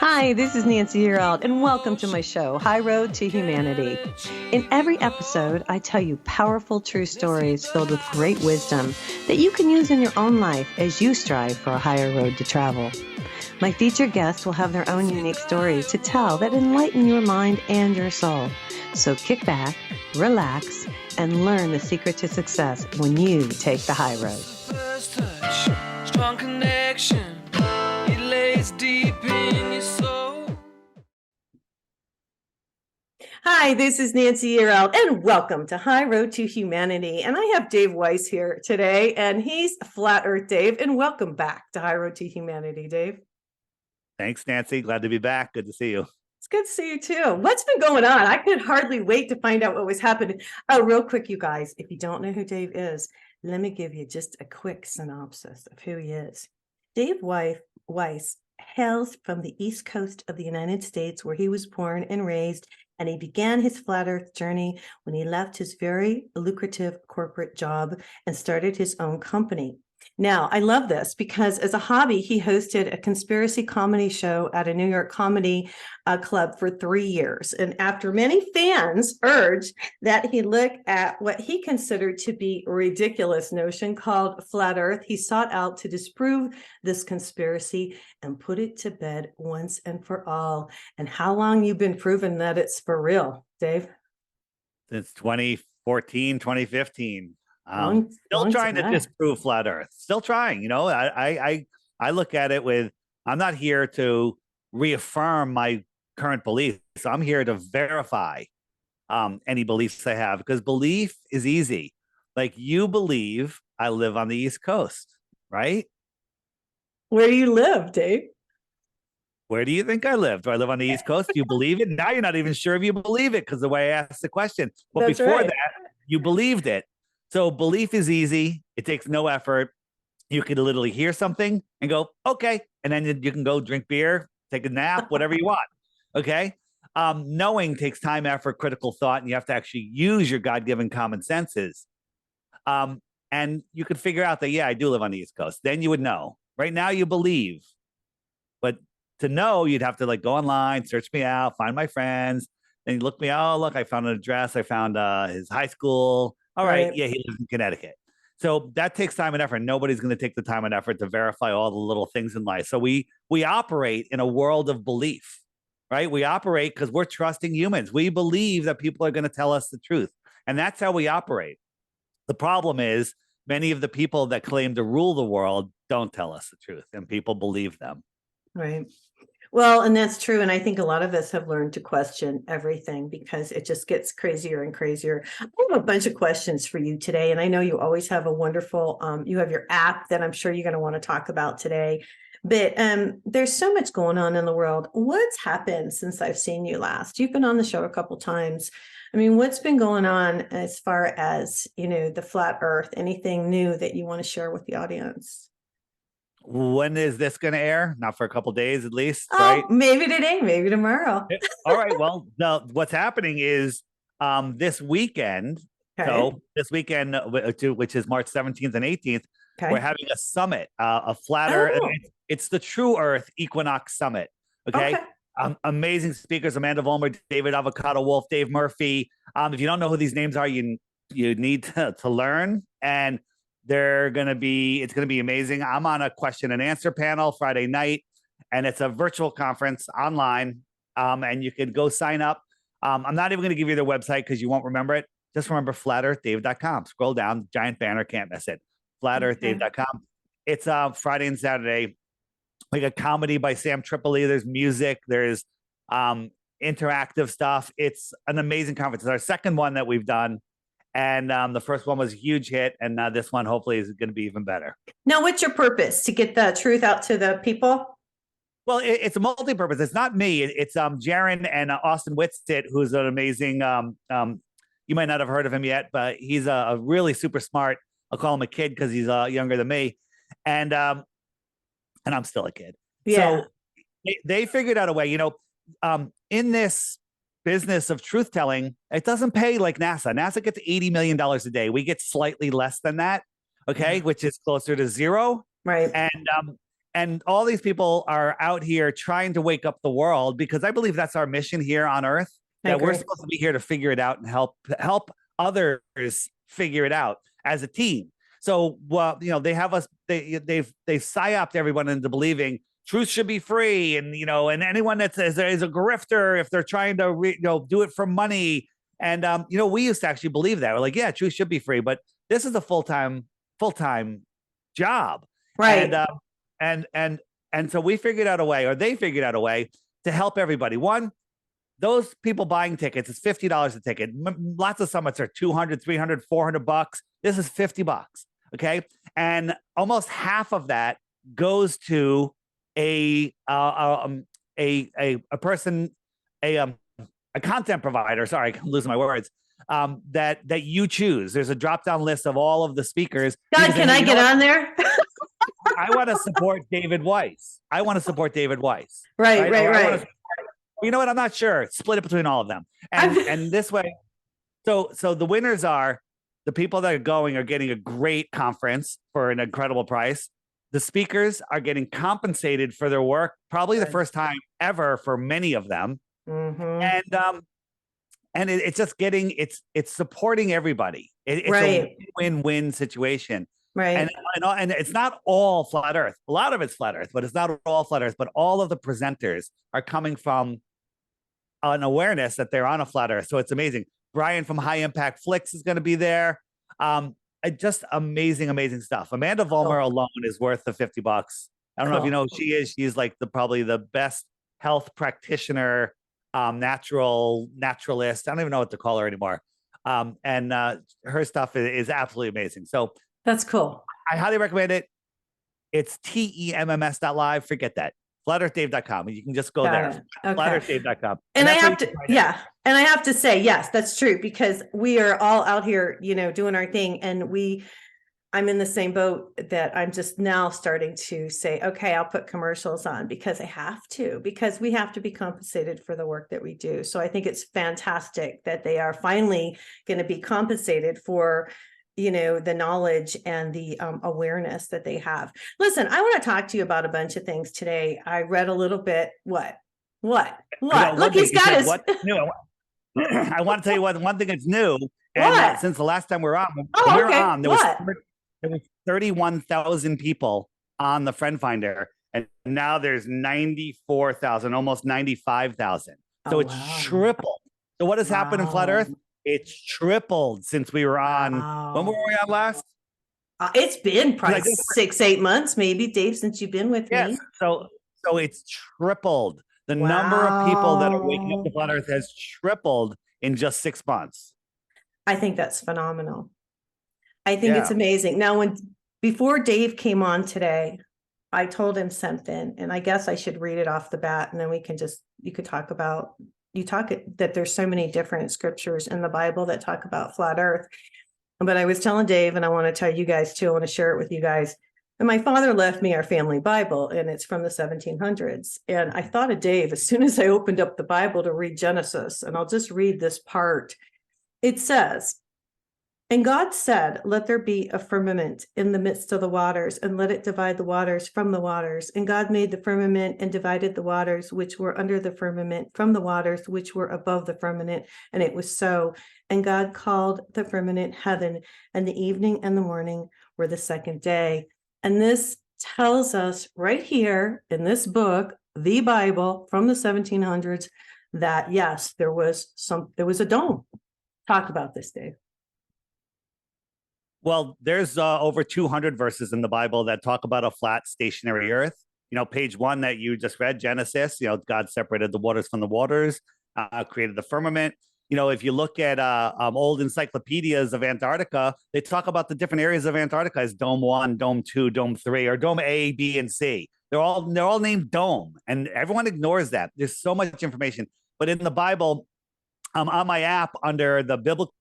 Hi, this is Nancy Yearout, and welcome to my show, High Road to Humanity. In every episode, I tell you powerful true stories filled with great wisdom that you can use in your own life as you strive for a higher road to travel. My featured guests will have their own unique stories to tell that enlighten your mind and your soul. So kick back, relax, and learn the secret to success when you take the high road. First touch, strong connection, it lays deep in your soul. Hi, this is Nancy Yearout, and welcome to High Road to Humanity. And I have Dave Weiss here today, and he's Flat Earth Dave, and welcome back to High Road to Humanity, Dave. Thanks, Nancy. Glad to be back. Good to see you. It's good to see you too. What's been going on? I could hardly wait to find out what was happening. Oh, real quick, you guys, if you don't know who Dave is, let me give you just a quick synopsis of who he is. Dave Weiss hails from the East Coast of the United States, where he was born and raised, and he began his flat earth journey when he left his very lucrative corporate job and started his own company. Now, I love this because as a hobby, he hosted a conspiracy comedy show at a New York comedy club for 3 years. And after many fans urged that he look at what he considered to be a ridiculous notion called flat earth, he sought out to disprove this conspiracy and put it to bed once and for all. And how long you been proving that it's for real, Dave? Since 2014, 2015. Long Still trying time. to disprove flat Earth. Still trying. You know, I look at it with, I'm not here to reaffirm my current beliefs. I'm here to verify any beliefs I have, because belief is easy. Like, you believe I live on the East Coast, right? Where do you live, Dave? Where do you think I live? Do I live on the East Coast? Do you believe it? Now you're not even sure if you believe it because the way I asked the question. But That's before right. that, you believed it. So belief is easy. It takes no effort. You can literally hear something and go, okay. And then you can go drink beer, take a nap, whatever you want. Okay. Knowing takes time, effort, critical thought, and you have to actually use your God-given common senses. And you could figure out that, yeah, I do live on the East Coast. Then you would know. Right now you believe. But to know, you'd have to like go online, search me out, find my friends. Then you look me, oh, look, I found an address. I found his high school. All right. Yeah, he lives in Connecticut. So that takes time and effort. Nobody's going to take the time and effort to verify all the little things in life. So we operate in a world of belief, right? We operate because we're trusting humans. We believe that people are going to tell us the truth. And that's how we operate. The problem is many of the people that claim to rule the world don't tell us the truth, and people believe them. Right. Well, and that's true. And I think a lot of us have learned to question everything because it just gets crazier and crazier. I have a bunch of questions for you today. And I know you always have a wonderful, you have your app that I'm sure you're going to want to talk about today. But there's so much going on in the world. What's happened since I've seen you last? You've been on the show a couple times. I mean, what's been going on as far as, you know, the flat earth? Anything new that you want to share with the audience? When is this going to air? Not for a couple days at least, Oh, right? maybe today, maybe tomorrow. All right. Well, no, what's happening is this weekend. Okay. So this weekend, which is March 17th and 18th, Okay. we're having a summit, a flat Earth. Oh. It's the True Earth Equinox Summit. Okay. Amazing speakers: Amanda Vollmer, David Avocado Wolf, Dave Murphy. If you don't know who these names are, you need to learn. And it's going to be amazing. I'm on a question and answer panel Friday night, and it's a virtual conference online. And you can go sign up. I'm not even going to give you their website because you won't remember it. Just remember flatearthdave.com. Scroll down, giant banner, can't miss it. Flatearthdave.com. It's Friday and Saturday. We got comedy by Sam Tripoli. There's music. There's interactive stuff. It's an amazing conference. It's our second one that we've done. And the first one was a huge hit. And this one hopefully is going to be even better. Now, what's your purpose? To get the truth out to the people? Well, it's a multi-purpose. It's not me. It's Jaron and Austin Whitsitt, who's an amazing, you might not have heard of him yet, but he's a really super smart. I'll call him a kid because he's younger than me. And I'm still a kid. Yeah. So they figured out a way, you know, in this business of truth telling, it doesn't pay like NASA. NASA gets $80 million a day. We get slightly less than that. Okay. Which is closer to zero. Right. and all these people are out here trying to wake up the world, because I believe that's our mission here on Earth, that we're supposed to be here to figure it out and help others figure it out as a team. So, well, you know, they have us, they've psyoped everyone into believing truth should be free, and, you know, and anyone that says there is a grifter if they're trying to do it for money. And you know, we used to actually believe that. We're like, yeah, truth should be free, but this is a full-time job, Right. And so we figured out a way, or they figured out a way to help everybody. One, those people buying tickets, it's $50 a ticket. Lots of summits are 200, 300, 400 bucks. This is $50. Okay. And almost half of that goes to a person, a content provider. Sorry, I'm losing my words. That you choose. There's a drop-down list of all of the speakers. God, can I get on there? I want to support David Weiss. Right. You know what? I'm not sure. Split it between all of them. And this way, so the winners are the people that are going are getting a great conference for an incredible price. The speakers are getting compensated for their work, probably the first time ever for many of them. Mm-hmm. And it's just getting, it's supporting everybody. It's a win-win situation. Right. And it's not all flat Earth. A lot of it's flat Earth, but it's not all flat Earth. But all of the presenters are coming from an awareness that they're on a flat Earth. So it's amazing. Brian from High Impact Flicks is going to be there. Just amazing stuff. Amanda Vollmer alone is worth the $50. I don't know if you know who she is. She's like probably the best health practitioner, naturalist. I don't even know what to call her anymore. And her stuff is absolutely amazing. So that's cool. I highly recommend it. It's TEMMS.live. Forget that. FlatEarthDave.com. You can just go there. Okay. FlatEarthDave.com. And I have to, and I have to say, yes, that's true, because we are all out here, you know, doing our thing. And I'm in the same boat that I'm just now starting to say, okay, I'll put commercials on because I have to, because we have to be compensated for the work that we do. So I think it's fantastic that they are finally going to be compensated for, you know, the knowledge and the awareness that they have. Listen, I want to talk to you about a bunch of things today. I read a little bit. What? Look, he's got his. What's new? I want to tell you one thing that's new. And since the last time we were on, there was 31,000 people on the Friend Finder, and now there's 94,000, almost 95,000. So it's tripled. So what has happened in Flat Earth? It's tripled since we were on. When were we on last? It's been probably 6-8 months, maybe, Dave, since you've been with me. So it's tripled. The number of people that are waking up to Flat Earth has tripled in just 6 months. I think that's phenomenal. I think it's amazing. Now, before Dave came on today, I told him something, and I guess I should read it off the bat, and then you could talk about. You talk that there's so many different scriptures in the Bible that talk about flat Earth. But I was telling Dave, and I want to tell you guys too, I want to share it with you guys. And my father left me our family Bible, and it's from the 1700s. And I thought of Dave as soon as I opened up the Bible to read Genesis, and I'll just read this part. It says, "And God said, let there be a firmament in the midst of the waters, and let it divide the waters from the waters. And God made the firmament and divided the waters which were under the firmament from the waters which were above the firmament. And it was so. And God called the firmament heaven, and the evening and the morning were the second day." And this tells us right here in this book, the Bible from the 1700s, that yes, there was a dome. Talk about this, Dave. Well, there's over 200 verses in the Bible that talk about a flat, stationary Earth. You know, page 1 that you just read, Genesis, you know, God separated the waters from the waters, created the firmament. You know, if you look at old encyclopedias of Antarctica, they talk about the different areas of Antarctica as Dome 1, Dome 2, Dome 3, or Dome A, B, and C. They're all named Dome, and everyone ignores that. There's so much information. But in the Bible, on my app, under the biblical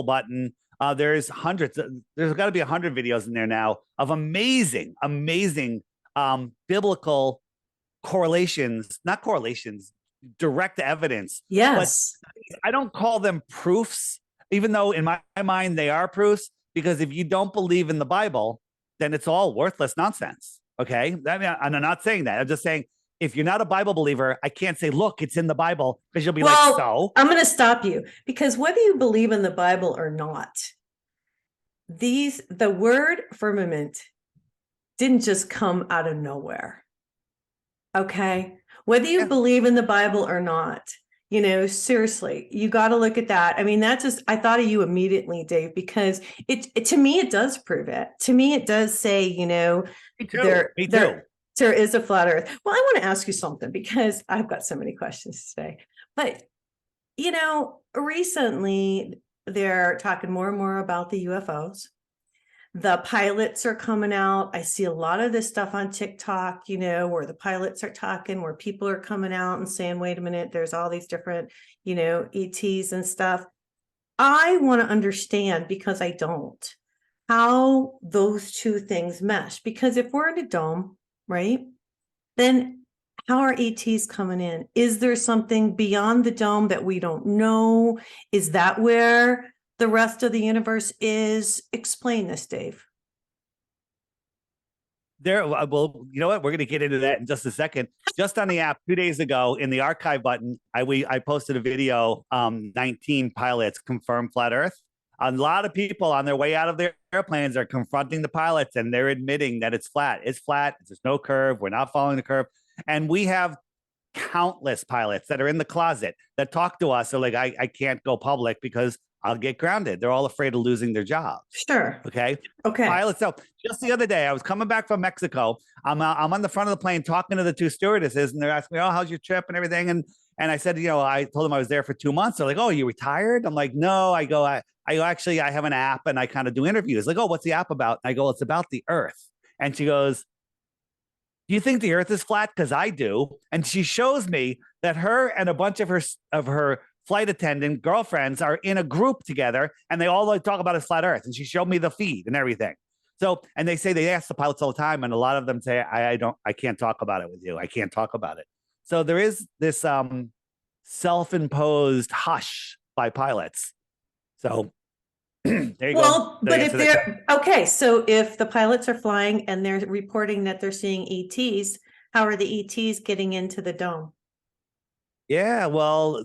button, there's hundreds. There's got to be 100 videos in there now of amazing biblical correlations, not correlations, direct evidence. Yes. But I don't call them proofs, even though in my mind they are proofs, because if you don't believe in the Bible, then it's all worthless nonsense. Okay. I mean, I'm not saying that. I'm just saying if you're not a Bible believer, I can't say, look, it's in the Bible, because you'll be like, so I'm going to stop you, because whether you believe in the Bible or not, the word firmament didn't just come out of nowhere. Okay. Whether you Yeah. believe in the Bible or not, seriously, you got to look at that. I mean, I thought of you immediately, Dave, because to me, it does prove it. To me, it does say, Me too. there is a flat earth. Well, I want to ask you something, because I've got so many questions today, but recently they're talking more and more about the UFOs. The pilots are coming out. I see a lot of this stuff on TikTok, where the pilots are talking, where people are coming out and saying, wait a minute, there's all these different, ETs and stuff. I want to understand, because I don't, how those two things mesh. Because if we're in a dome, right, then how are ETs coming in? Is there something beyond the dome that we don't know? Is that where the rest of the universe is? Explain this, Dave. Well, you know what? We're going to get into that in just a second. Just on the app 2 days ago, in the archive button, I posted a video. 19 pilots confirm flat Earth. A lot of people on their way out of their airplanes are confronting the pilots, and they're admitting that it's flat. It's flat. There's no curve. We're not following the curve. And we have countless pilots that are in the closet that talk to us. So like, I can't go public because I'll get grounded. They're all afraid of losing their jobs. Sure. Okay. Okay. Pilots. So just the other day, I was coming back from Mexico. I'm on the front of the plane talking to the two stewardesses, and they're asking me, "Oh, how's your trip and everything?" And I said, I told them I was there for 2 months. They're like, "Oh, you retired?" I'm like, "No." I go, actually, I have an app and I kind of do interviews. Like, "Oh, what's the app about?" And I go, "It's about the Earth." And she goes, "Do you think the Earth is flat?" Because I do. And she shows me that her and a bunch of her flight attendant girlfriends are in a group together, and they all like talk about a flat Earth. And she showed me the feed and everything. So, and they ask the pilots all the time, and a lot of them say, I can't talk about it with you. I can't talk about it. So there is this self-imposed hush by pilots. So there you go. Well, but if they're okay, so if the pilots are flying and they're reporting that they're seeing ETs, how are the ETs getting into the dome? Yeah, well,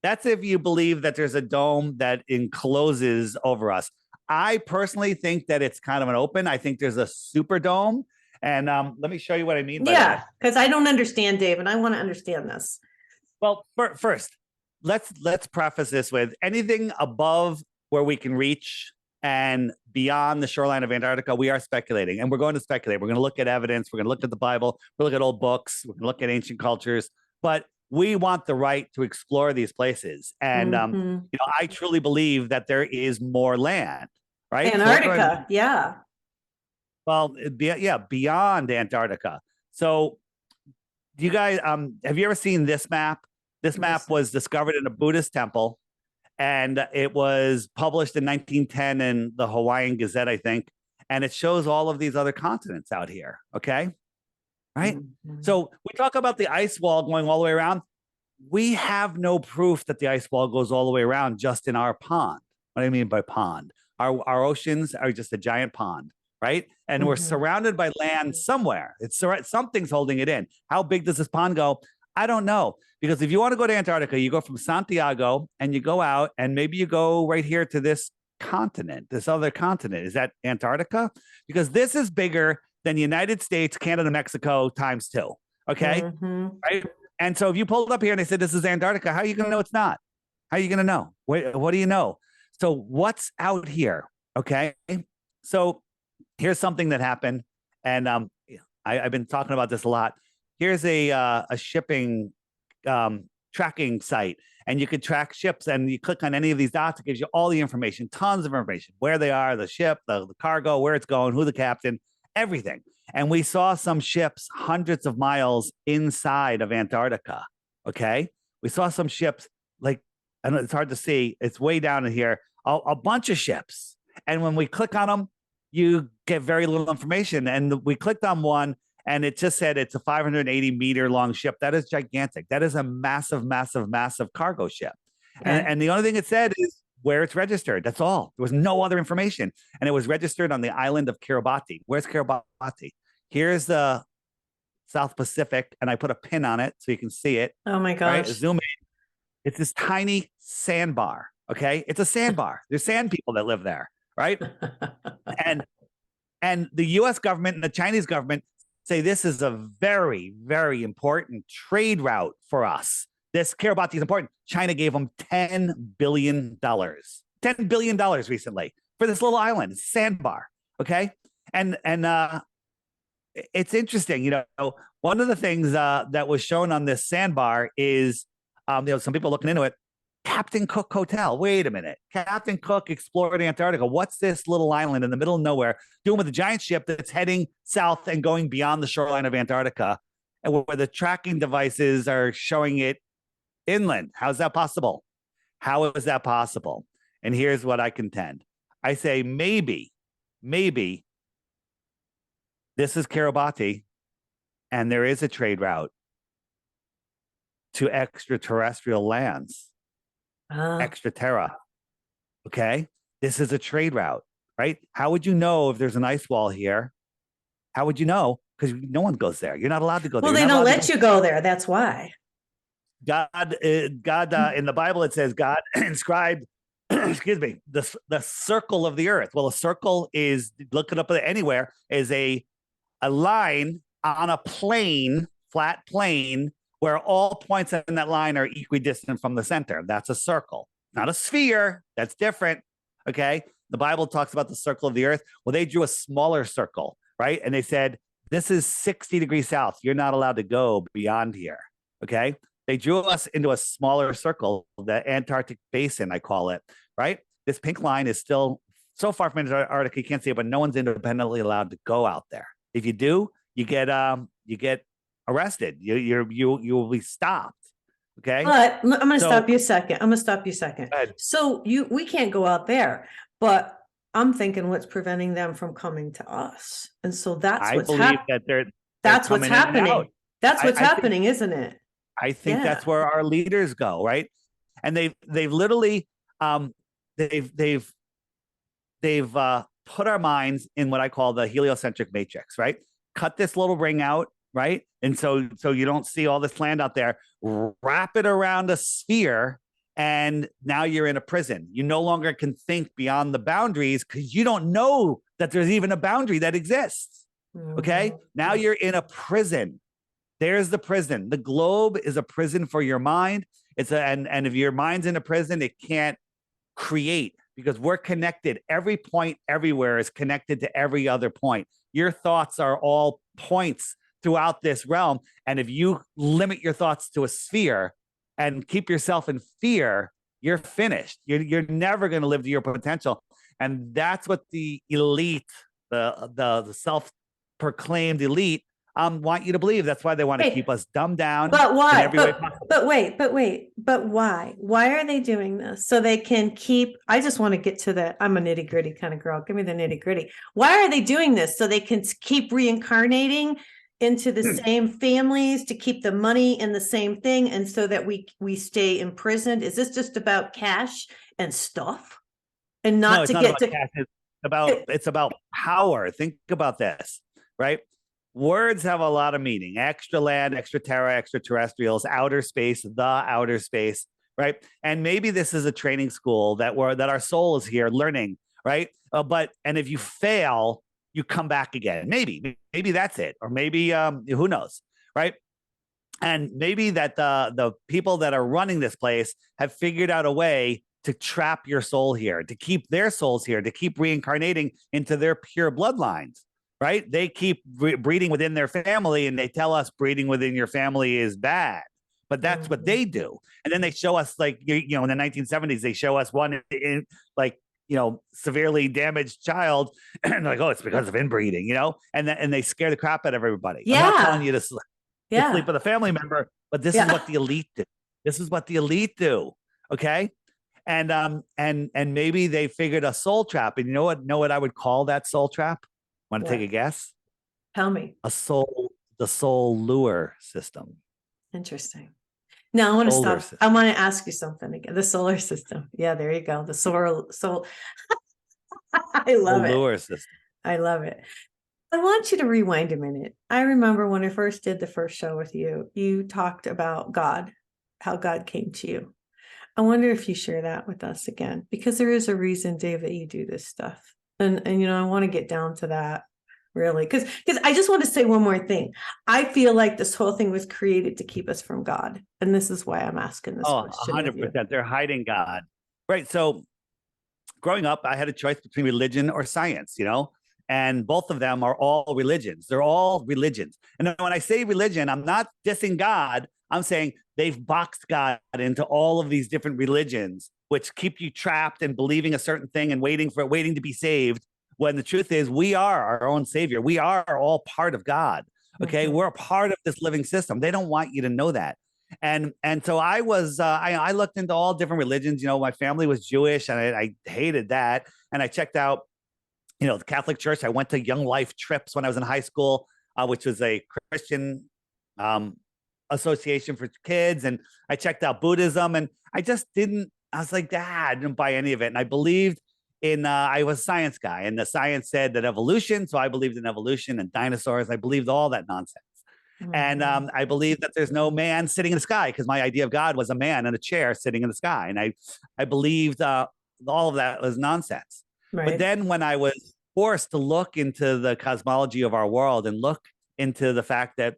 that's if you believe that there's a dome that encloses over us. I personally think that it's kind of an open. I think there's a super dome. And let me show you what I mean by that. Yeah, because I don't understand, Dave, and I want to understand this. Well, first, let's preface this with anything above where we can reach and beyond the shoreline of Antarctica, we are speculating, and we're going to speculate. We're going to look at evidence. We're going to look at the Bible. We'll look at old books. We're going to look at ancient cultures. But we want the right to explore these places. And, I truly believe that there is more land, right? Antarctica, yeah. Well, beyond Antarctica. So you guys, have you ever seen this map? This map was discovered in a Buddhist temple, and it was published in 1910 in the Hawaiian Gazette, I think. And it shows all of these other continents out here. Okay. Right. So we talk about the ice wall going all the way around. We have no proof that the ice wall goes all the way around just in our pond. What do I mean by pond? Our oceans are just a giant pond, right? And we're surrounded by land somewhere. Something's holding it in. How big does this pond go? I don't know. Because if you want to go to Antarctica, you go from Santiago and you go out, and maybe you go right here to this continent, this other continent. Is that Antarctica? Because this is bigger than the United States, Canada, Mexico ×2. Okay. Right. And so if you pulled up here and they said, this is Antarctica, how are you going to know it's not? How are you going to know? What do you know? So what's out here? Okay. So here's something that happened. And I've been talking about this a lot. Here's a shipping tracking site, and you could track ships, and you click on any of these dots. It gives you all the information, tons of information, where they are, the ship, the cargo, where it's going, who the captain, everything. And we saw some ships hundreds of miles inside of Antarctica. Okay. We saw some ships, like, I know it's hard to see. It's way down in here, a bunch of ships. And when we click on them, you get very little information. And we clicked on one, and it just said it's a 580-meter long ship. That is gigantic. That is a massive, massive, massive cargo ship. Okay. And the only thing it said is where it's registered. That's all. There was no other information. And it was registered on the island of Kiribati. Where's Kiribati? Here's the South Pacific, and I put a pin on it so you can see it. Oh my Right? gosh. Zoom in. It's this tiny sandbar. Okay, it's a sandbar. There's sand people that live there, right? And the U.S. government and the Chinese government say this is a very, very important trade route for us. This Kiribati is important. China gave them $10 billion. $10 billion recently for this little island, sandbar. Okay. And it's interesting, you know, one of the things that was shown on this sandbar is, you know, some people looking into it. Captain Cook Hotel. Wait a minute. Captain Cook explored Antarctica. What's this little island in the middle of nowhere doing with a giant ship that's heading south and going beyond the shoreline of Antarctica, and where the tracking devices are showing it inland? How's that possible? How is that possible? And here's what I contend. I say maybe this is Kiribati, and there is a trade route to extraterrestrial lands. Extra terra. Okay. This is a trade route, right? How would you know if there's an ice wall here? How would you know? Because no one goes there. You're not allowed to go there. Well, they don't let you go there. That's why. God, in the Bible, it says God inscribed, excuse me, the circle of the earth. Well, a circle is, look it up anywhere, is a line on a plane, flat plane, where all points in that line are equidistant from the center. That's a circle, not a sphere. That's different. Okay. The Bible talks about the circle of the earth. Well, they drew a smaller circle, right? And they said, this is 60 degrees south. You're not allowed to go beyond here. Okay. They drew us into a smaller circle, the Antarctic Basin, I call it, right? This pink line is still so far from Antarctica, you can't see it, but no one's independently allowed to go out there. If you do, you get arrested. You will be stopped. Okay. But I'm going to stop you a second. So we can't go out there, but I'm thinking what's preventing them from coming to us. And so that's what's happening. That's what's happening. That's what's happening, isn't it? I think that's where our leaders go, right? And they've literally they've put our minds in what I call the heliocentric matrix, right? Cut this little ring out, right? And so you don't see all this land out there, wrap it around a sphere, and now you're in a prison. You no longer can think beyond the boundaries because you don't know that there's even a boundary that exists. Okay. Now you're in a prison. There's the prison. The globe is a prison for your mind. And if your mind's in a prison, it can't create, because we're connected. Every point everywhere is connected to every other point. Your thoughts are all points throughout this realm. And if you limit your thoughts to a sphere and keep yourself in fear, you're finished. You're never going to live to your potential. And that's what the elite, the self-proclaimed elite, want you to believe. That's why they want to keep us dumbed down. But why? But wait. But why? Why are they doing this? So they can keep, I just want to get to that. I'm a nitty gritty kind of girl. Give me the nitty gritty. Why are they doing this? So they can keep reincarnating into the same families to keep the money in the same thing. And so that we stay imprisoned. Is this just about cash and stuff? And not to get to cash. It's about power. Think about this, right? Words have a lot of meaning. Extra land, extra terra, extraterrestrials, outer space, the outer space, right? And maybe this is a training school that our soul is here learning, right? And if you fail, you come back again. Maybe that's it. Or maybe, who knows, right? And maybe that the people that are running this place have figured out a way to trap your soul here, to keep their souls here, to keep reincarnating into their pure bloodlines. Right? They keep breeding within their family, and they tell us breeding within your family is bad, but that's what they do. And then they show us, like, in the 1970s, they show us one in severely damaged child, and they're like, oh, it's because of inbreeding, and they scare the crap out of everybody. Yeah. I'm not telling you to sleep with a family member, but this is what the elite do. This is what the elite do. Okay. And maybe they figured a soul trap. And you know what I would call that soul trap? Want to take a guess? Tell me. The soul lure system. Interesting. Now I want to stop. I want to ask you something again. The solar system. Yeah, there you go. The soul. I love it. Lure system. I love it. I want you to rewind a minute. I remember when I first did the first show with you, you talked about God, how God came to you. I wonder if you share that with us again, because there is a reason, Dave, that you do this stuff. And I want to get down to that really, because I just want to say one more thing. I feel like this whole thing was created to keep us from God. And this is why I'm asking this Oh, question of you. 100%. They're hiding God. Right. So growing up, I had a choice between religion or science, and both of them are all religions. They're all religions. And when I say religion, I'm not dissing God. I'm saying they've boxed God into all of these different religions, which keep you trapped and believing a certain thing and waiting to be saved. When the truth is, we are our own savior. We are all part of God. Okay. Mhm. We're a part of this living system. They don't want you to know that. And so I was, I looked into all different religions. My family was Jewish and I hated that. And I checked out, the Catholic Church. I went to Young Life trips when I was in high school, which was a Christian association for kids. And I checked out Buddhism and I was like, I didn't buy any of it. And I believed I was a science guy and the science said that evolution. So I believed in evolution and dinosaurs. I believed all that nonsense. And I believe that there's no man sitting in the sky because my idea of God was a man in a chair sitting in the sky. And I believed all of that was nonsense. Right. But then when I was forced to look into the cosmology of our world and look into the fact that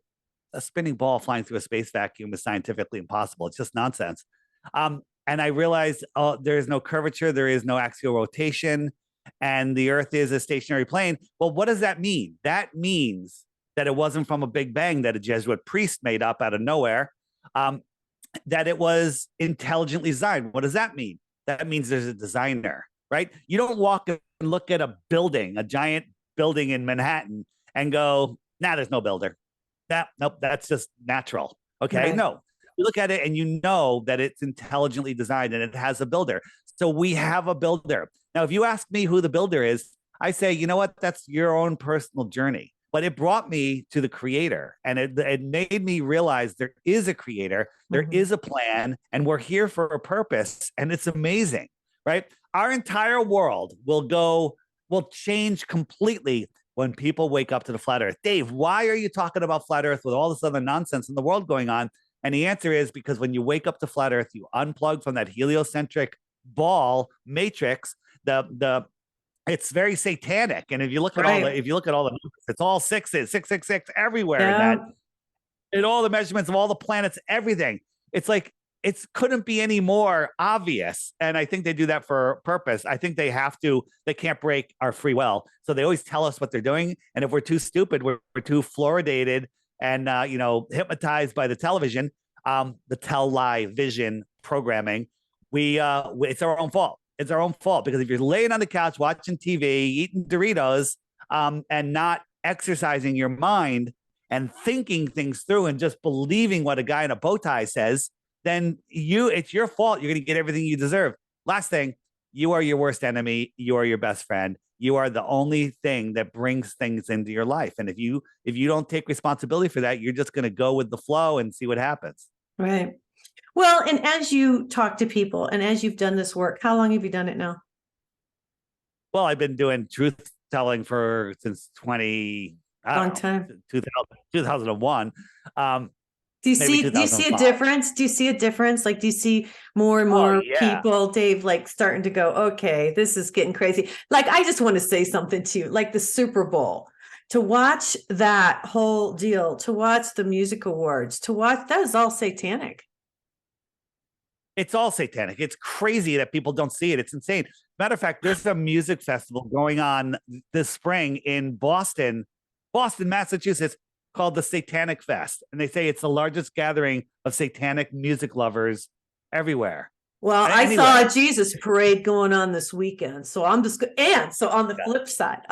a spinning ball flying through a space vacuum is scientifically impossible, it's just nonsense. And I realized there is no curvature, there is no axial rotation, and the Earth is a stationary plane. Well, what does that mean? That means that it wasn't from a big bang that a Jesuit priest made up out of nowhere, that it was intelligently designed. What does that mean? That means there's a designer, right? You don't walk and look at a building, a giant building in Manhattan and go, nah, there's no builder. Nope, that's just natural. Okay, Right. no. You look at it and you know that it's intelligently designed and it has a builder. So we have a builder. Now, if you ask me who the builder is, I say, you know what? That's your own personal journey. But it brought me to the creator and it made me realize there is a creator, there is a plan, and we're here for a purpose. And it's amazing, right? Our entire world will change completely when people wake up to the flat earth. Dave, why are you talking about flat earth with all this other nonsense in the world going on? And the answer is because when you wake up to flat earth, you unplug from that heliocentric ball matrix, it's very satanic. And if you look at all the numbers, it's all sixes, 666 everywhere in that. And all the measurements of all the planets, everything. It's like it couldn't be any more obvious. And I think they do that for a purpose. I think they can't break our free will. So they always tell us what they're doing. And if we're too stupid, we're too fluoridated and hypnotized by the television, the tell-lie-vision programming, it's our own fault. It's our own fault because if you're laying on the couch watching TV, eating Doritos, and not exercising your mind and thinking things through and just believing what a guy in a bow tie says, then it's your fault. You're going to get everything you deserve. Last thing, you are your worst enemy. You are your best friend. You are the only thing that brings things into your life. And if you don't take responsibility for that, you're just going to go with the flow and see what happens. Right. Well, and as you talk to people and as you've done this work, how long have you done it now? Well, I've been doing truth telling since 2001. Do you see a difference? Do you see a difference? Like, do you see more and more people, Dave, like starting to go, okay, this is getting crazy. Like, I just want to say something to you, like the Super Bowl, to watch that whole deal, to watch the music awards, that is all satanic. It's all satanic. It's crazy that people don't see it. It's insane. Matter of fact, there's a music festival going on this spring in Boston, Massachusetts, called the Satanic Fest. And they say it's the largest gathering of satanic music lovers everywhere. Well, I saw a Jesus parade going on this weekend. So on the flip side,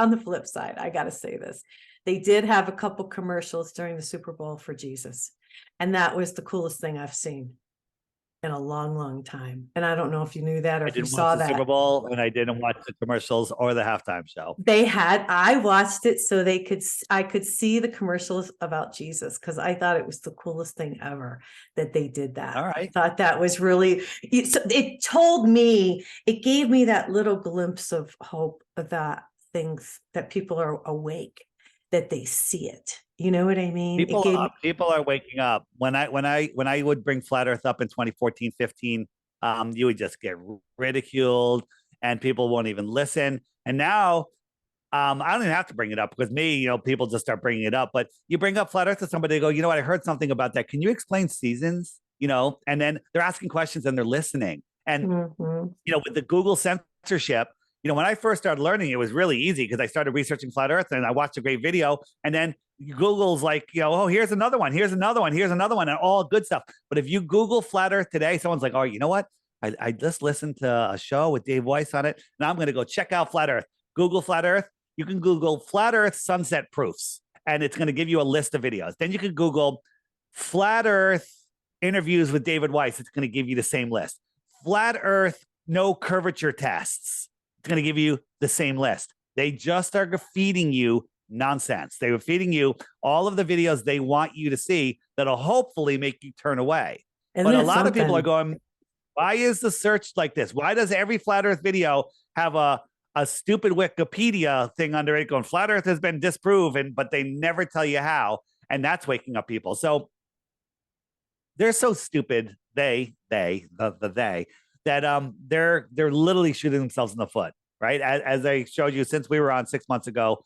I got to say this. They did have a couple commercials during the Super Bowl for Jesus. And that was the coolest thing I've seen in a long, long time. And I don't know if you knew that or if you saw that. I didn't watch the Super Bowl and I didn't watch the commercials or the halftime show. I watched it so I could see the commercials about Jesus because I thought it was the coolest thing ever that they did that. All right. I thought that was really, it gave me that little glimpse of hope that people are awake that they see it. You know what I mean? People are waking up. When I would bring flat Earth up in 2014, 15, you would just get ridiculed, and people won't even listen. And now, I don't even have to bring it up because people just start bringing it up. But you bring up flat Earth to somebody, they go, you know what? I heard something about that. Can you explain seasons? And then they're asking questions and they're listening. And with the Google censorship, when I first started learning, it was really easy because I started researching flat Earth and I watched a great video, and then Google's like, oh, here's another one, here's another one, here's another one, and all good stuff. But if you Google flat Earth today, someone's like, oh, you know what? I just listened to a show with Dave Weiss on it, and I'm going to go check out flat Earth. Google flat Earth. You can Google flat Earth sunset proofs, and it's going to give you a list of videos. Then you can Google flat Earth interviews with David Weiss. It's going to give you the same list. Flat Earth no curvature tests. It's going to give you the same list. They just are feeding you nonsense. They were feeding you all of the videos they want you to see that'll hopefully make you turn away. But a lot of people are going, why is the search like this? Why does every flat Earth video have a stupid Wikipedia thing under it going, flat Earth has been disproven, but they never tell you how? And that's waking up people. So they're so stupid, they that they're literally shooting themselves in the foot, right? As I showed you, since we were on 6 months ago,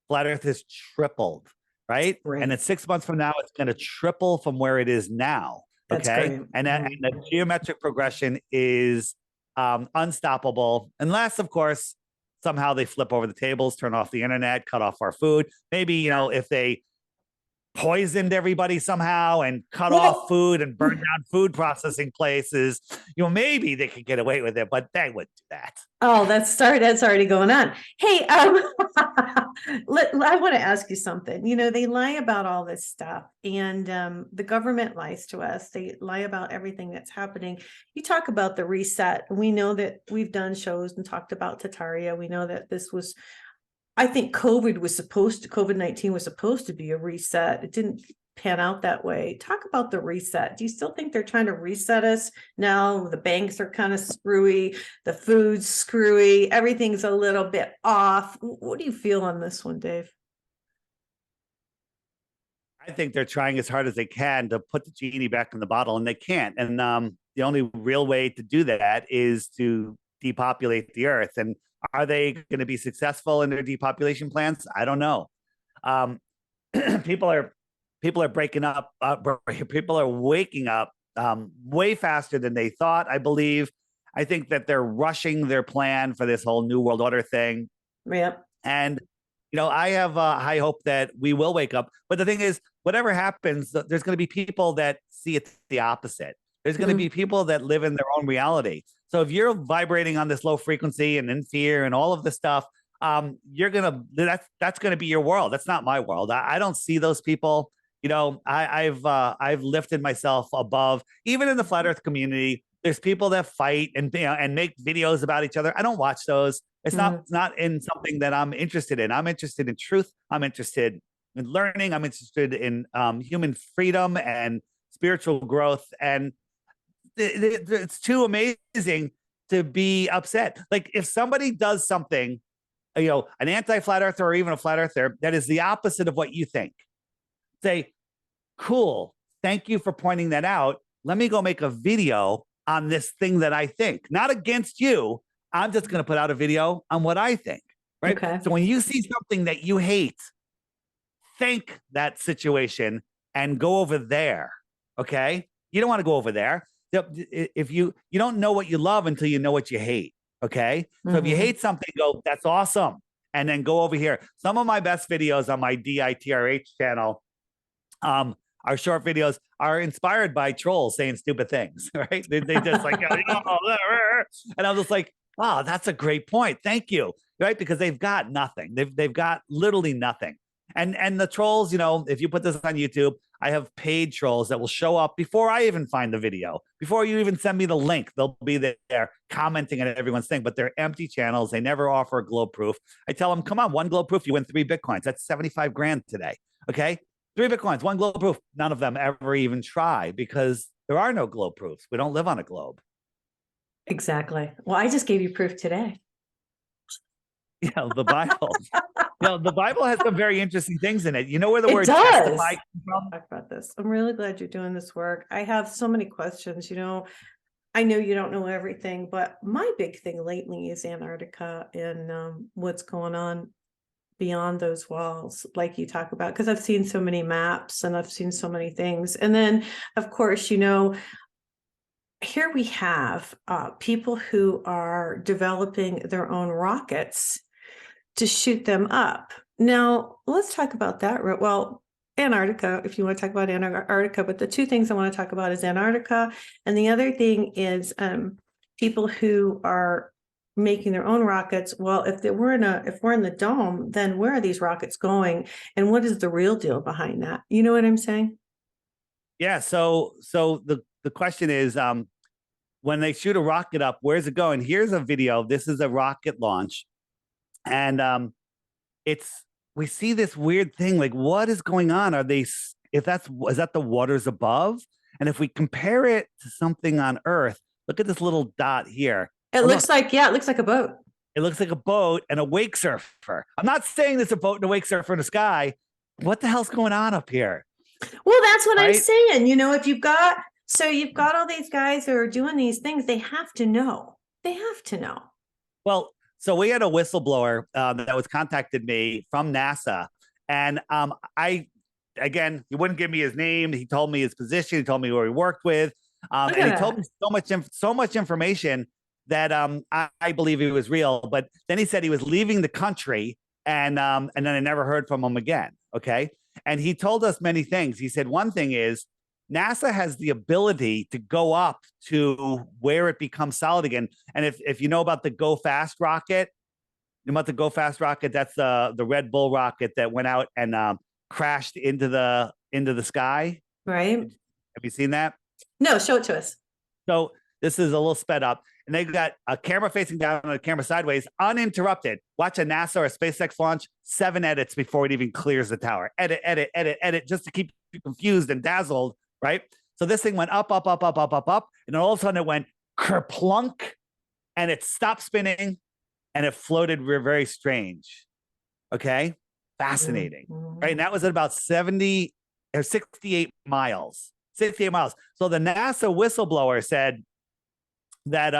flat Earth has tripled, right? And in 6 months from now, it's going to triple from where it is now. Okay. And the geometric progression is unstoppable, unless, of course, somehow they flip over the tables, turn off the internet, cut off our food. Maybe, if they poisoned everybody somehow and cut off food and burned down food processing places, maybe they could get away with it, but they wouldn't do that. Oh, that's already going on. Hey, I want to ask you something. They lie about all this stuff, and the government lies to us. They lie about everything that's happening. You talk about the reset. We know that we've done shows and talked about Tataria. We know that this was, I think COVID-19 was supposed to be a reset. It didn't pan out that way. Talk about the reset. Do you still think they're trying to reset us now? The banks are kind of screwy, the food's screwy, everything's a little bit off. What do you feel on this one, Dave? I think they're trying as hard as they can to put the genie back in the bottle, and they can't. And the only real way to do that is to depopulate the Earth. And are they going to be successful in their depopulation plans? I don't know. People are breaking up. People are waking up way faster than they thought, I believe. I think that they're rushing their plan for this whole New World Order thing. Yep. And, I have high hope that we will wake up. But the thing is, whatever happens, there's going to be people that see it the opposite. There's going to be people that live in their own reality. So if you're vibrating on this low frequency and in fear and all of this stuff, that's gonna be your world. That's not my world. I don't see those people. I've lifted myself above. Even in the flat Earth community, there's people that fight and make videos about each other. I don't watch those. It's not in something that I'm interested in. I'm interested in truth. I'm interested in learning. I'm interested in human freedom and spiritual growth. And it's too amazing to be upset. Like if somebody does something, an anti-flat earther or even a flat earther that is the opposite of what you think, say, cool, thank you for pointing that out. Let me go make a video on this thing that I think, not against you. I'm just going to put out a video on what I think, right? Okay. So when you see something that you hate, think that situation and go over there, okay? You don't want to go over there. If you don't know what you love until you know what you hate. Okay. So if you hate something, go, that's awesome. And then go over here. Some of my best videos on my DITRH channel, our short videos are inspired by trolls saying stupid things, right? They just like, and I'm just like, wow, that's a great point. Thank you. Right. Because they've got nothing. They've got literally nothing. And the trolls, if you put this on YouTube, I have paid trolls that will show up before I even find the video, before you even send me the link. They'll be there commenting on everyone's thing, but they're empty channels. They never offer a globe proof. I tell them, come on, one globe proof, you win 3 Bitcoins. That's 75 grand today. Okay. 3 Bitcoins, one globe proof. None of them ever even try because there are no globe proofs. We don't live on a globe. Exactly. Well, I just gave you proof today. The Bible. No, the Bible has some very interesting things in it. You know where the It word does. testify comes from? Talk about this. I'm really glad you're doing this work. I have so many questions, I know you don't know everything, but my big thing lately is Antarctica and what's going on beyond those walls, like you talk about, because I've seen so many maps and I've seen so many things. And then, of course, here we have people who are developing their own rockets to shoot them up. Now, let's talk about that. Well, Antarctica, if you want to talk about Antarctica, but the two things I want to talk about is Antarctica, and the other thing is people who are making their own rockets. Well, if we're in the dome, then where are these rockets going, and what is the real deal behind that? You know what I'm saying? Yeah. So the question is, when they shoot a rocket up, where's it going? Here's a video. This is a rocket launch, and we see this weird thing. Like, what is going on? Is that the waters above? And if we compare it to something on Earth, look at this little dot here. It looks like a boat. It looks like a boat and a wake surfer. I'm not saying there's a boat and a wake surfer in the sky. What the hell's going on up here? Well, that's what I'm Right? saying. If you've got all these guys who are doing these things, they have to know. They have to know. Well, so we had a whistleblower that was contacted me from NASA, and he wouldn't give me his name. He told me his position. He told me who he worked with, and he told me so much information that I believe he was real. But then he said he was leaving the country, and then I never heard from him again. Okay, and he told us many things. He said one thing is NASA has the ability to go up to where it becomes solid again. And if you know about the Go Fast rocket, that's the Red Bull rocket that went out and crashed into the sky. Right. Have you seen that? No, show it to us. So this is a little sped up, and they've got a camera facing down and a camera sideways, uninterrupted. Watch a NASA or a SpaceX launch, 7 edits before it even clears the tower. Edit, just to keep you confused and dazzled. Right. So this thing went up, up, up, up, up, up, up. And then all of a sudden it went kerplunk, and it stopped spinning, and it floated very strange. Okay. Fascinating. Mm-hmm. Right. And that was at about 70 or 68 miles. 68 miles. So the NASA whistleblower said that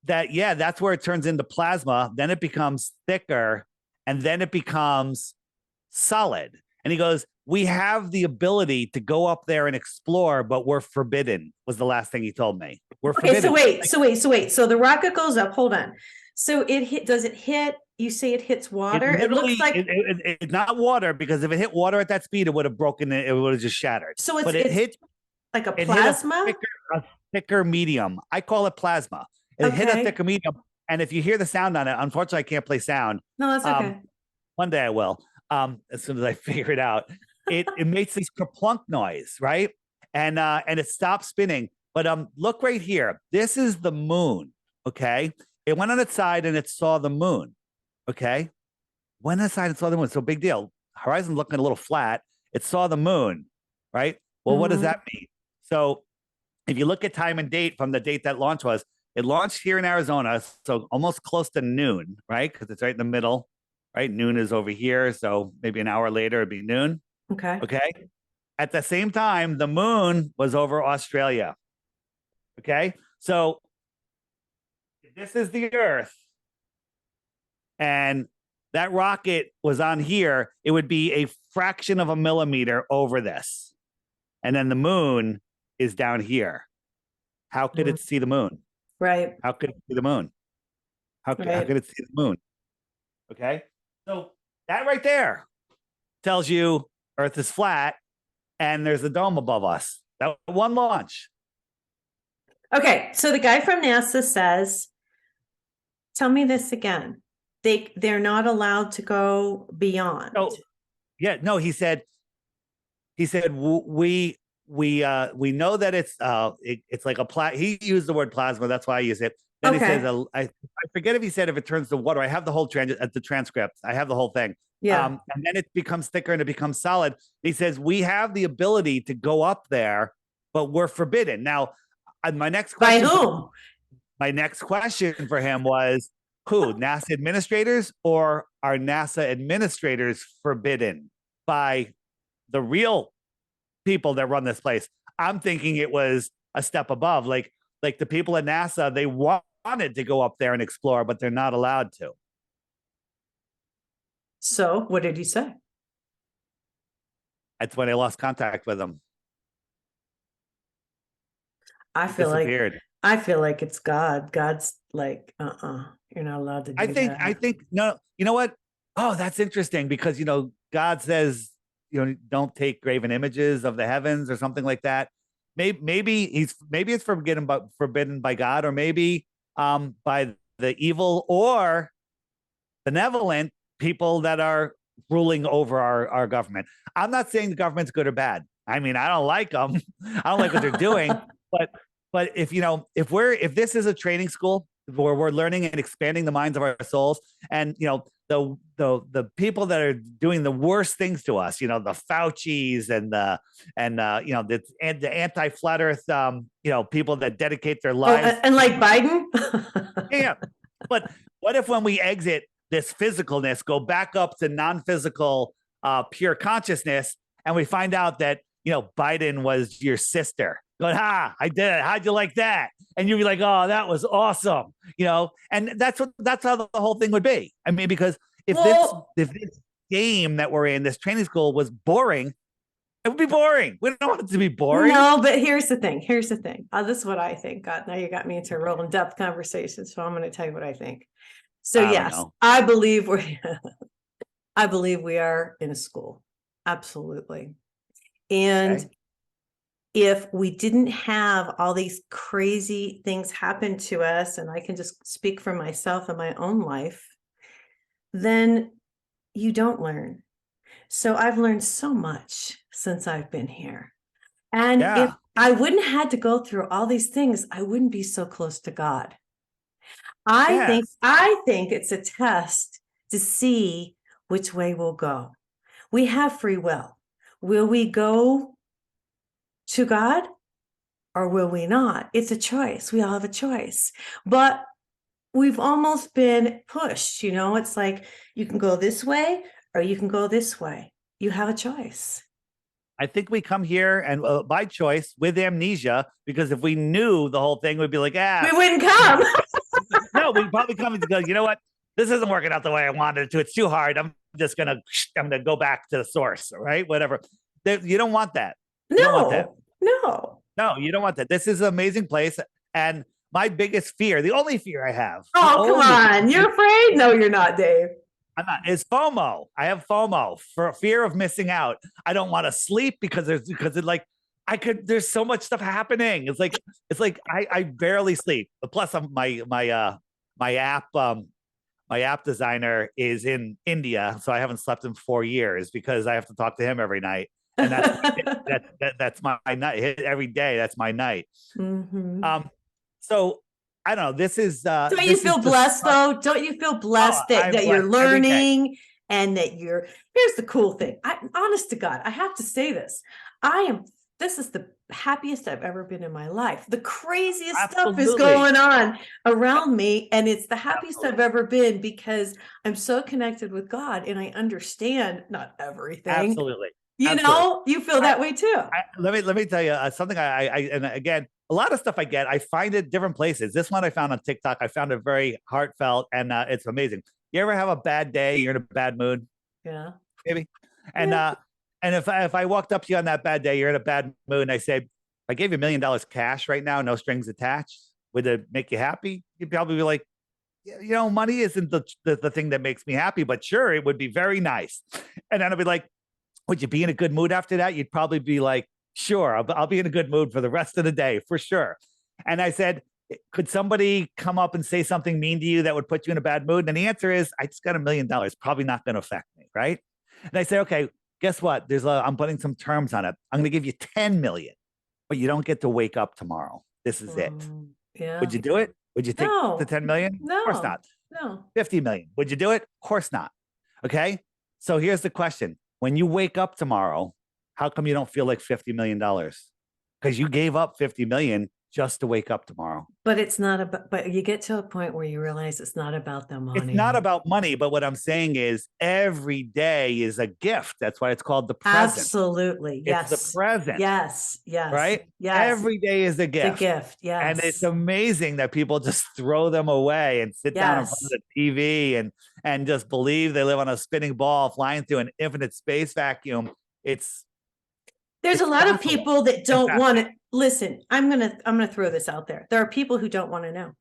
that's where it turns into plasma. Then it becomes thicker, and then it becomes solid. And he goes, we have the ability to go up there and explore, but we're forbidden, was the last thing he told me. We're forbidden. So wait. So the rocket goes up. Hold on. So does it hit? You say it hits water? It looks like it's not water, because if it hit water at that speed, it would have broken it. It would have just shattered. So it hit like a plasma? A thicker medium. I call it plasma. It hit a thicker medium. And if you hear the sound on it, unfortunately, I can't play sound. No, that's okay. One day I will. As soon as I figure it out. It makes this kerplunk noise, right? And it stops spinning. But look right here. This is the moon. Okay. It went on its side and it saw the moon. Okay. Went on its side and saw the moon. So big deal. Horizon looking a little flat. It saw the moon, right? Well, what does that mean? So if you look at time and date from the date that launch was, it launched here in Arizona, so almost close to noon, right? Because it's right in the middle, right? Noon is over here, so maybe an hour later it'd be noon. Okay. Okay. At the same time, the moon was over Australia. Okay. So this is the Earth, and that rocket was on here. It would be a fraction of a millimeter over this. And then the moon is down here. How could it see the moon? Right. How could it see the moon? How could it see the moon? Okay. So that right there tells you Earth is flat and there's a dome above us. That one launch. Okay. So the guy from NASA says, tell me this again. They're not allowed to go beyond. Oh, yeah. No, he said we know that it's like he used the word plasma. That's why I use it. Then he says, I forget if he said if it turns to water. I have the whole the transcript. I have the whole thing. Yeah. And then it becomes thicker and it becomes solid. He says, we have the ability to go up there, but we're forbidden. Now, my next question. By whom? My next question for him was, who? NASA administrators or are NASA administrators forbidden by the real people that run this place? I'm thinking it was a step above, like the people at NASA, they wanted to go up there and explore, but they're not allowed to. So what did he say? That's when I lost contact with them. I feel like it's God. God's like, you're not allowed to do that. I think no, you know what? Oh, that's interesting because God says, don't take graven images of the heavens or something like that. Maybe it's forbidden by God, or maybe by the evil or benevolent people that are ruling over our government. I'm not saying the government's good or bad. I mean, I don't like them. I don't like what they're doing. But if this is a training school where we're learning and expanding the minds of our souls, and the people that are doing the worst things to us, the Faucis and the anti-flat earth, people that dedicate their lives, and like Biden. Yeah. But what if when we exit this physicalness, go back up to non-physical, pure consciousness, and we find out that Biden was your sister? Going, I did it. How'd you like that? And you'd be like, oh, that was awesome. And that's how the whole thing would be. I mean, because if this game that we're in, this training school, was boring, it would be boring. We don't want it to be boring. No, but here's the thing. This is what I think. God, now you got me into a real in-depth conversation, so I'm going to tell you what I think. So yes, I believe we are in a school. Absolutely. And if we didn't have all these crazy things happen to us, and I can just speak for myself and my own life, then you don't learn. So I've learned so much since I've been here. And if I wouldn't have had to go through all these things, I wouldn't be so close to God. I think it's a test to see which way we'll go. We have free will. Will we go to God or will we not? It's a choice. We all have a choice. But we've almost been pushed, it's like you can go this way or you can go this way. You have a choice. I think we come here and by choice with amnesia, because if we knew the whole thing, we'd be like, we wouldn't come. No, we'd probably come and go, you know what? This isn't working out the way I wanted it to. It's too hard. I'm gonna go back to the source, right? Whatever. You don't want that. No, you don't want that. No, you don't want that. This is an amazing place. And my biggest fear, the only fear I have. Oh, come on. You're afraid? No, you're not, Dave. I'm not. It's FOMO. I have FOMO, for fear of missing out. I don't want to sleep because there's so much stuff happening. It's like I barely sleep. Plus my app designer is in India, so I haven't slept in 4 years because I have to talk to him every night. And that's my night every day. That's my night. Mm-hmm. So I don't know. This is. Don't you feel blessed though? Don't you feel blessed that you're learning and that you're? Here's the cool thing. Honest to God, I have to say this. This is the happiest I've ever been in my life. The craziest stuff is going on around me, and it's the happiest I've ever been because I'm so connected with God and I understand not everything. Absolutely. You feel that way too. Let me tell you something. And again, a lot of stuff I get, I find it different places. This one I found on TikTok. I found it very heartfelt, and it's amazing. You ever have a bad day? You're in a bad mood. Yeah. Maybe. And and if I walked up to you on that bad day, you're in a bad mood, and I said, I gave you $1 million cash right now, no strings attached, would it make you happy? You'd probably be like, money isn't the thing that makes me happy, but sure, it would be very nice. And then I'd be like, would you be in a good mood after that? You'd probably be like, sure, I'll be in a good mood for the rest of the day, for sure. And I said, could somebody come up and say something mean to you that would put you in a bad mood? And the answer is, I just got $1 million, probably not going to affect me, right? And I say, okay, guess what? I'm putting some terms on it. I'm going to give you 10 million, but you don't get to wake up tomorrow. This is it. Yeah. Would you do it? Would you take the 10 million? No. Of course not. No. 50 million. Would you do it? Of course not. Okay. So here's the question. When you wake up tomorrow, how come you don't feel like $50 million? Because you gave up 50 million just to wake up tomorrow. But it's not about, but you get to a point where you realize it's not about the money. It's not about money, but what I'm saying is every day is a gift. That's why it's called the present. Absolutely. It's Yes. the present. Yes. Yes. Right? Yes. Every day is a gift. The gift. Yes. And it's amazing that people just throw them away and sit down in front of the TV and just believe they live on a spinning ball flying through an infinite space vacuum. There's a lot of people that don't want to listen. I'm gonna throw this out there. There are people who don't want to know.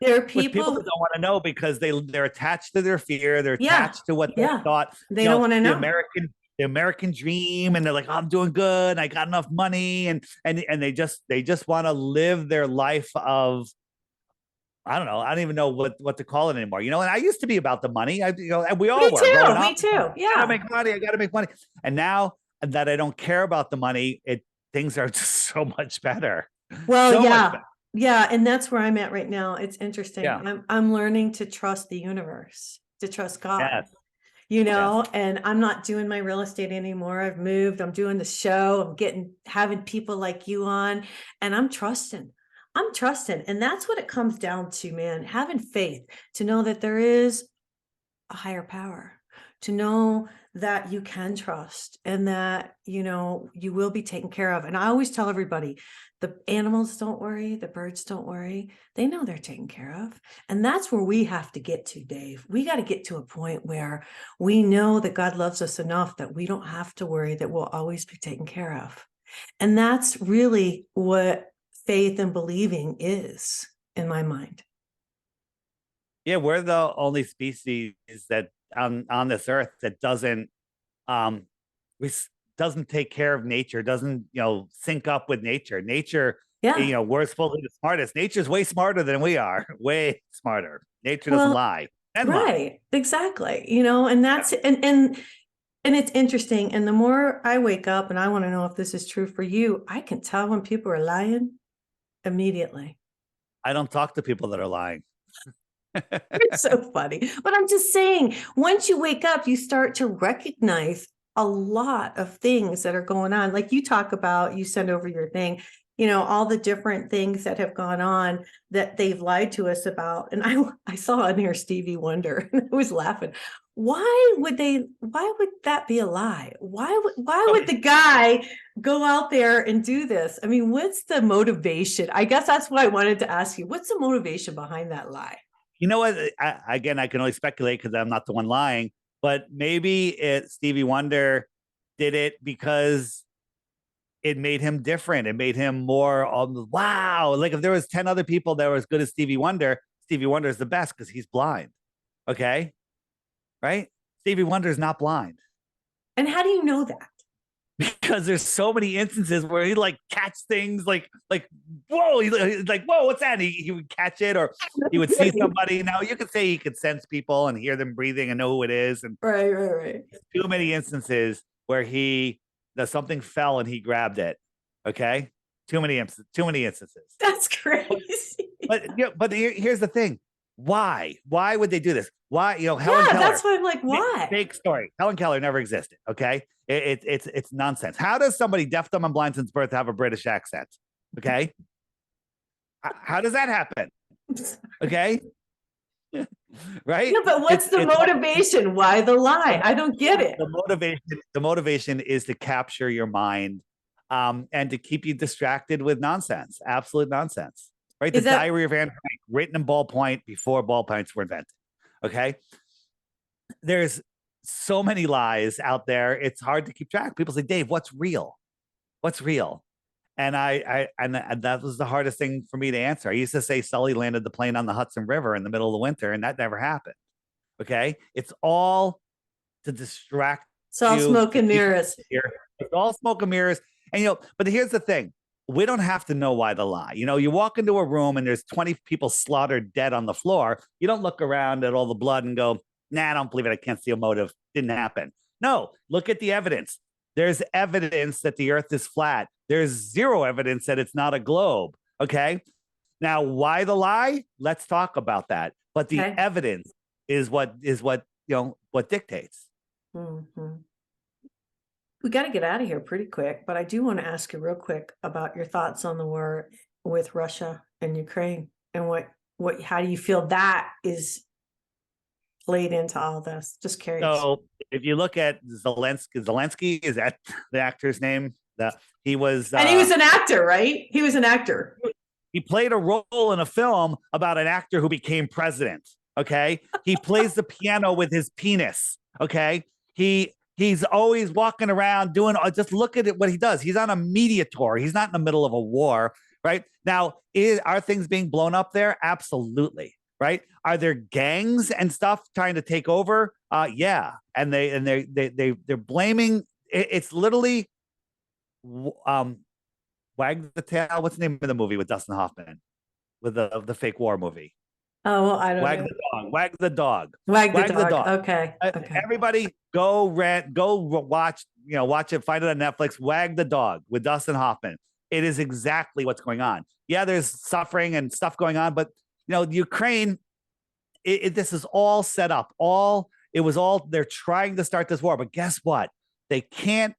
There are people who don't want to know because they're attached to their fear. They're attached to what they thought. They don't want to know. The American dream, and they're like, oh, I'm doing good. I got enough money, and they just want to live their life of, I don't know. I don't even know what to call it anymore. And I used to be about the money. We all were. Me too. Yeah. I gotta make money. I gotta make money. And now that I don't care about the money, things are just so much better. Well, so yeah. And that's where I'm at right now. It's interesting. Yeah. I'm learning to trust the universe, to trust God. Yes. And I'm not doing my real estate anymore. I've moved. I'm doing the show. I'm having people like you on, and I'm trusting. And that's what it comes down to, man. Having faith to know that there is a higher power, to know that you can trust and that, you will be taken care of. And I always tell everybody, the animals don't worry, the birds don't worry. They know they're taken care of. And that's where we have to get to, Dave. We got to get to a point where we know that God loves us enough that we don't have to worry, that we'll always be taken care of. And that's really what faith and believing is, in my mind. Yeah, we're the only species that on this earth that doesn't take care of nature, doesn't sync up with nature. Nature, we're supposedly the smartest. Nature's way smarter than we are, way smarter. Nature doesn't lie. Right, exactly. And that's and it's interesting. And the more I wake up, and I want to know if this is true for you, I can tell when people are lying immediately. I don't talk to people that are lying. It's so funny. But I'm just saying, once you wake up, you start to recognize a lot of things that are going on. Like you talk about, you send over your thing, all the different things that have gone on that they've lied to us about. And I saw on here Stevie Wonder, and I was laughing. Why would that be a lie? Why would the guy go out there and do this? I mean, what's the motivation? I guess that's why I wanted to ask you, what's the motivation behind that lie? You know what? I can only speculate because I'm not the one lying, but maybe Stevie Wonder did it because it made him different. It made him more wow. Like if there was 10 other people that were as good as Stevie Wonder is the best because he's blind. Okay. Right? Stevie Wonder is not blind. And how do you know that? Because there's so many instances where he catch things like whoa, he's like, whoa, what's that? And he would catch it, or he would see somebody. Now you could say he could sense people and hear them breathing and know who it is. And right. Too many instances where something fell and he grabbed it. Okay. Too many instances. That's crazy. But here's the thing. Why would they do this? Why, Helen Keller. That's why I'm like, why? Fake story. Helen Keller never existed. Okay. It's nonsense. How does somebody deaf, dumb, and blind since birth have a British accent? Okay. How does that happen? Okay. Right. No, but what's the motivation? Why the lie? I don't get it. The motivation is to capture your mind and to keep you distracted with nonsense, absolute nonsense. Right. The Diary of Anne Frank, written in ballpoint before ballpoints were invented. Okay. There's so many lies out there. It's hard to keep track. People say, Dave, what's real? What's real? And and that was the hardest thing for me to answer. I used to say Sully landed the plane on the Hudson River in the middle of the winter, and that never happened. Okay. It's all to distract. It's all smoke and mirrors. It's all smoke and mirrors. And, but here's the thing. We don't have to know why the lie. You walk into a room and there's 20 people slaughtered dead on the floor. You don't look around at all the blood and go, nah, I don't believe it. I can't see a motive. Didn't happen. No, look at the evidence. There's evidence that the earth is flat. There's zero evidence that it's not a globe. Okay. Now, why the lie? Let's talk about that. But the evidence is what dictates. Mm-hmm. We got to get out of here pretty quick, but I do want to ask you real quick about your thoughts on the war with Russia and Ukraine, and how do you feel that is played into all this? Just curious. So if you look at Zelensky, is that the actor's name? He was And he was an actor, right? He was an actor. He played a role in a film about an actor who became president. Okay. He plays the piano with his penis. Okay. He's always walking around doing, just look at it, what he does. He's on a media tour. He's not in the middle of a war, right? Now, are things being blown up there? Absolutely. Right. Are there gangs and stuff trying to take over? Yeah. And they're blaming, it's literally, Wag the Tail. What's the name of the movie with Dustin Hoffman, with the fake war movie? Oh, well, I don't know. The dog. Wag the dog. Wag the dog. Okay. Everybody go watch, watch it, find it on Netflix. Wag the Dog with Dustin Hoffman. It is exactly what's going on. Yeah, there's suffering and stuff going on, but Ukraine, this is all set up. They're trying to start this war, but guess what? They can't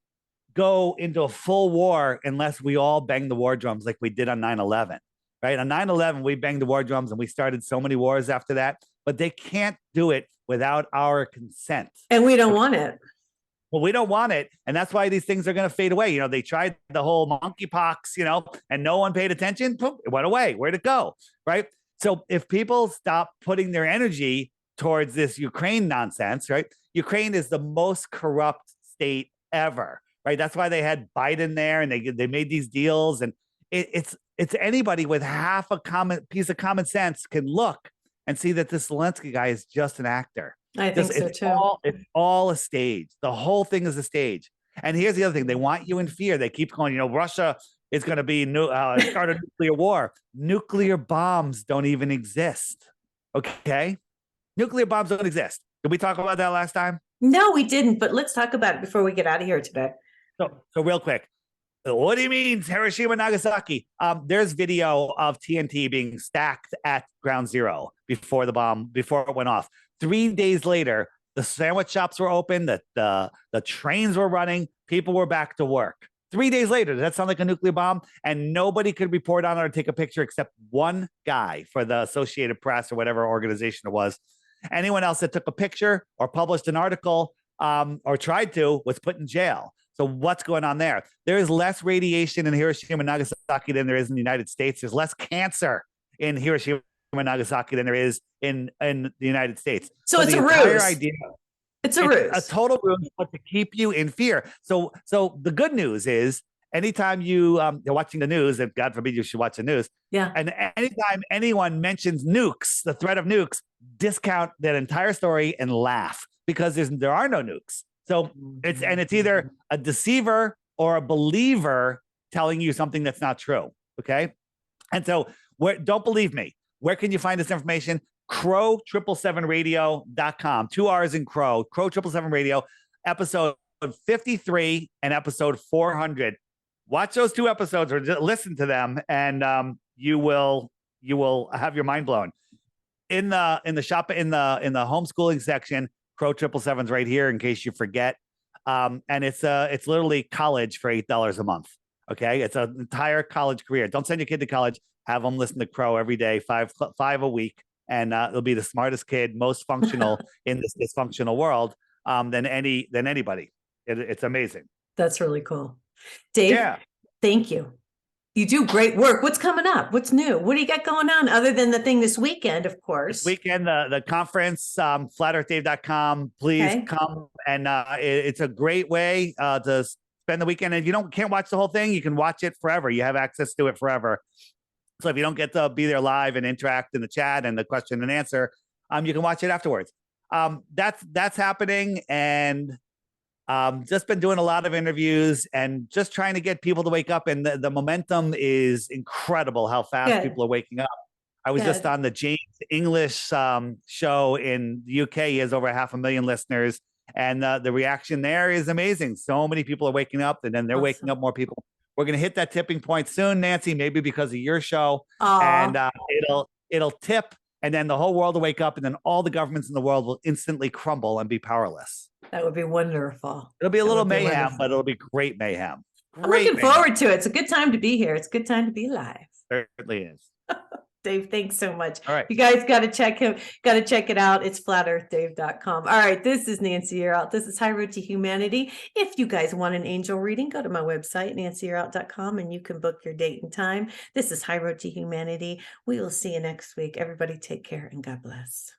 go into a full war unless we all bang the war drums like we did on 9/11. Right? On 9/11, we banged the war drums and we started so many wars after that, but they can't do it without our consent. And we don't want it. Well, we don't want it. And that's why these things are going to fade away. They tried the whole monkeypox, and no one paid attention. Poof, it went away. Where'd it go? Right? So if people stop putting their energy towards this Ukraine nonsense, right? Ukraine is the most corrupt state ever, right? That's why they had Biden there and they made these deals, and it's anybody with half a piece of common sense can look and see that this Zelensky guy is just an actor. I think so too. It's all a stage. The whole thing is a stage. And here's the other thing: they want you in fear. They keep going. Russia is going to be start a nuclear war. Nuclear bombs don't even exist. Okay, nuclear bombs don't exist. Did we talk about that last time? No, we didn't. But let's talk about it before we get out of here today. So real quick. What do you mean Hiroshima, Nagasaki? There's video of TNT being stacked at ground zero before it went off. 3 days later, the sandwich shops were open, the trains were running, people were back to work. 3 days later, does that sound like a nuclear bomb? And nobody could report on it or take a picture except one guy for the Associated Press or whatever organization it was. Anyone else that took a picture or published an article or tried to was put in jail. So what's going on there? There is less radiation in Hiroshima and Nagasaki than there is in the United States. There's less cancer in Hiroshima and Nagasaki than there is in the United States. So it's a ruse. It's a ruse. A total ruse, but to keep you in fear. So the good news is anytime you're watching the news, and God forbid you should watch the news. Yeah. And anytime anyone mentions nukes, the threat of nukes, discount that entire story and laugh because there are no nukes. So it's either a deceiver or a believer telling you something that's not true. Okay. And so don't believe me. Where can you find this information? Crow777radio.com. 2 R's in Crow 777 Radio, episode 53 and episode 400. Watch those 2 episodes or just listen to them, and you will have your mind blown. In the homeschooling section, Crow 777's right here in case you forget. And it's literally college for $8 a month. Okay. It's an entire college career. Don't send your kid to college. Have them listen to Crow every day, five a week. And they'll be the smartest kid, most functional in this dysfunctional world than anybody. It's amazing. That's really cool. Dave, thank you. You do great work. What's coming up? What's new? What do you got going on other than the thing this weekend, of course? This weekend, the conference, flatearthdave.com. Please come. And it's a great way to spend the weekend. And if you can't watch the whole thing, you can watch it forever. You have access to it forever. So if you don't get to be there live and interact in the chat and the question and answer, you can watch it afterwards. That's happening. And just been doing a lot of interviews and just trying to get people to wake up. And the momentum is incredible how fast people are waking up. I was just on the James English show in the UK. He has over 500,000 listeners. And the reaction there is amazing. So many people are waking up, and then they're waking up more people. We're going to hit that tipping point soon, Nancy, maybe because of your show. And it'll tip, and then the whole world will wake up, and then all the governments in the world will instantly crumble and be powerless. That would be wonderful. It'll be a That little would be mayhem, wonderful. but it'll be great mayhem. I'm looking mayhem. forward to it. It's a good time to be here. It's a good time to be live. Certainly is. Dave, thanks so much. All right. You guys got to check it out. It's flatearthdave.com. All right. This is Nancy. You're out. This is High Road to Humanity. If you guys want an angel reading, go to my website, nancyyourout.com, and you can book your date and time. This is High Road to Humanity. We will see you next week. Everybody take care and God bless.